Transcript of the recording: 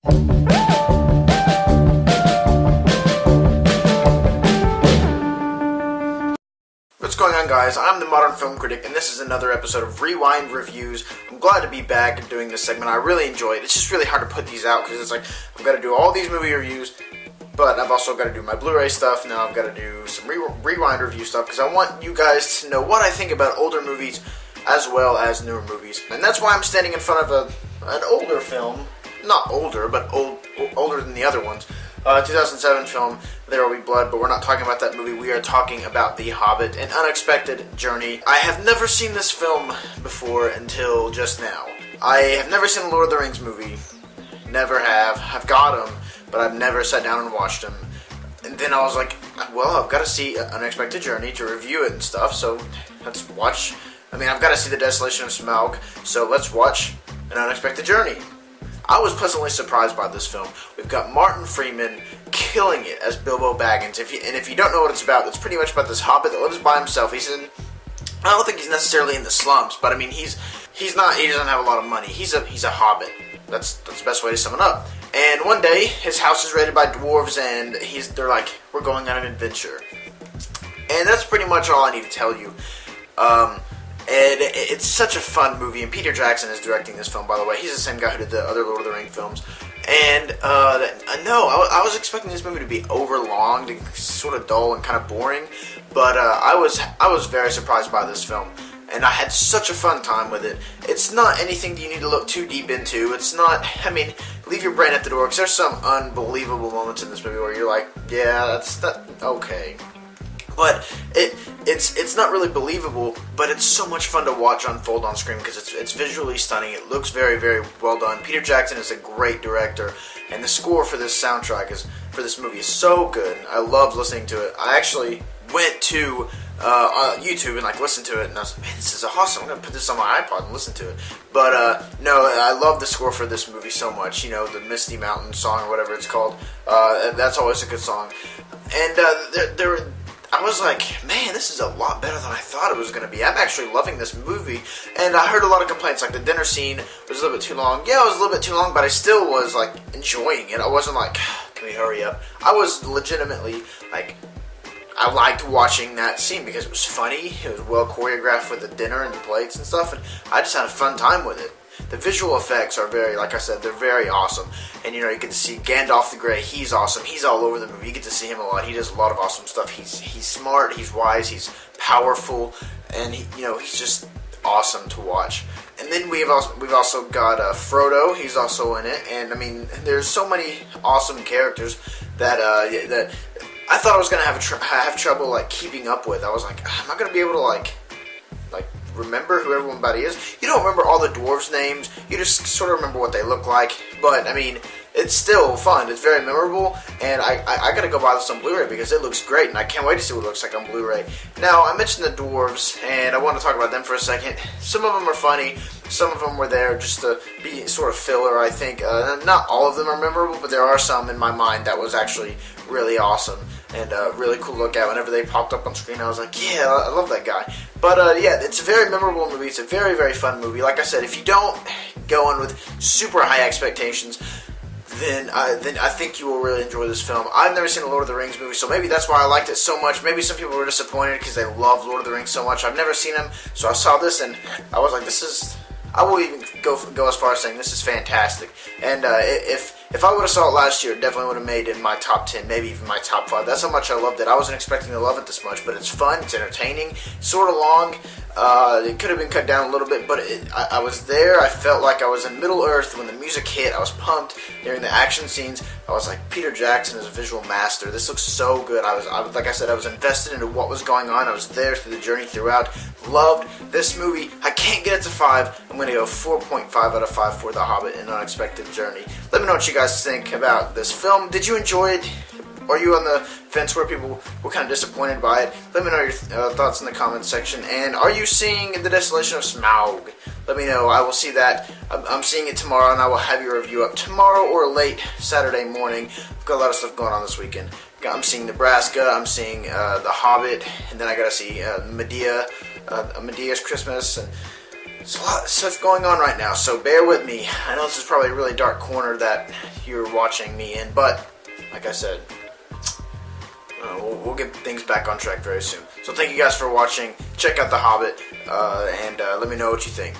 What's going on, guys? I'm the Modern Film Critic, and this is another episode of Rewind Reviews. I'm glad to be back and doing this segment. I really enjoy it. It's just really hard to put these out because it's like I've got to do all these movie reviews, but I've also got to do my Blu-ray stuff. Now I've got to do some rewind review stuff because I want you guys to know what I think about older movies as well as newer movies. And that's why I'm standing in front of an older film. Not older, but older than the other ones. 2007 film, There Will Be Blood, but we're not talking about that movie. We are talking about The Hobbit, An Unexpected Journey. I have never seen this film before until just now. I have never seen a Lord of the Rings movie. Never have. I've got them, but I've never sat down and watched them. And then I was like, well, I've got to see Unexpected Journey to review it and stuff, so let's watch. I've got to see the Desolation of Smaug, so let's watch An Unexpected Journey. I was pleasantly surprised by this film. We've got Martin Freeman killing it as Bilbo Baggins. If you don't know what it's about, it's pretty much about this hobbit that lives by himself. I don't think he's necessarily in the slums, but I mean he doesn't have a lot of money. He's a hobbit. That's the best way to sum it up. And one day his house is raided by dwarves, and they're like, we're going on an adventure. And that's pretty much all I need to tell you. And it's such a fun movie, and Peter Jackson is directing this film, by the way. He's the same guy who did the other Lord of the Rings films. And, I was expecting this movie to be overlong, and sort of dull and kind of boring, but I was very surprised by this film, and I had such a fun time with it. It's not anything you need to look too deep into. It's not, leave your brain at the door, because there's some unbelievable moments in this movie where you're like, yeah, okay. But it's not really believable, but it's so much fun to watch unfold on screen because it's visually stunning. It looks very, very well done. Peter Jackson is a great director, and the score for this soundtrack for this movie is so good. I love listening to it. I actually went to YouTube and listened to it, and I was like, man, this is awesome. I'm gonna put this on my iPod and listen to it. But no, I love the score for this movie so much. You know, the Misty Mountain song or whatever it's called. That's always a good song. And I was like, man, this is a lot better than I thought it was going to be. I'm actually loving this movie, and I heard a lot of complaints, like the dinner scene was a little bit too long. Yeah, it was a little bit too long, but I still was, enjoying it. I wasn't like, can we hurry up? I was legitimately, I liked watching that scene because it was funny, it was well choreographed with the dinner and the plates and stuff, and I just had a fun time with it. The visual effects are very, like I said, they're very awesome. And, you get to see Gandalf the Grey. He's awesome. He's all over the movie. You get to see him a lot. He does a lot of awesome stuff. He's smart. He's wise. He's powerful. And, he's just awesome to watch. And then we've also got Frodo. He's also in it. And, there's so many awesome characters that I thought I was going to have trouble, keeping up with. I was like, am I going to be able to, remember who everybody is? You don't remember all the dwarves' names. You just sort of remember what they look like. But, it's still fun. It's very memorable. And I got to go buy this on Blu-ray because it looks great. And I can't wait to see what it looks like on Blu-ray. Now, I mentioned the dwarves, and I want to talk about them for a second. Some of them are funny. Some of them were there just to be sort of filler, I think. Not all of them are memorable, but there are some in my mind that was actually really awesome. And really cool look at. Whenever they popped up on screen, I was like, yeah, I love that guy. But yeah, it's a very memorable movie. It's a very, very fun movie. Like I said, if you don't go in with super high expectations, then I think you will really enjoy this film. I've never seen a Lord of the Rings movie, so maybe that's why I liked it so much. Maybe some people were disappointed because they love Lord of the Rings so much. I've never seen them, so I saw this and I was like, I will even go as far as saying this is fantastic. And if I would have saw it last year, it definitely would have made it in my top 10, maybe even my top 5. That's how much I loved it. I wasn't expecting to love it this much, but it's fun, it's entertaining, sort of long. It could have been cut down a little bit, but I was there. I felt like I was in Middle Earth when the music hit. I was pumped during the action scenes. I was like, Peter Jackson is a visual master. This looks so good. I was like I said, I was invested into what was going on. I was there through the journey throughout. Loved this movie. I can't get it to 5. I'm going to go 4.5 out of 5 for The Hobbit, An Unexpected Journey. Let me know what you guys think about this film. Did you enjoy it? Are you on the fence where people were kind of disappointed by it? Let me know your thoughts in the comments section. And are you seeing The Desolation of Smaug? Let me know. I will see that. I'm seeing it tomorrow, and I will have your review up tomorrow or late Saturday morning. I've got a lot of stuff going on this weekend. I'm seeing Nebraska. I'm seeing The Hobbit, and then I got to see Medea's Christmas. And There's a lot of stuff going on right now, so bear with me. I know this is probably a really dark corner that you're watching me in, but like I said, we'll get things back on track very soon. So thank you guys for watching. Check out The Hobbit, and let me know what you think.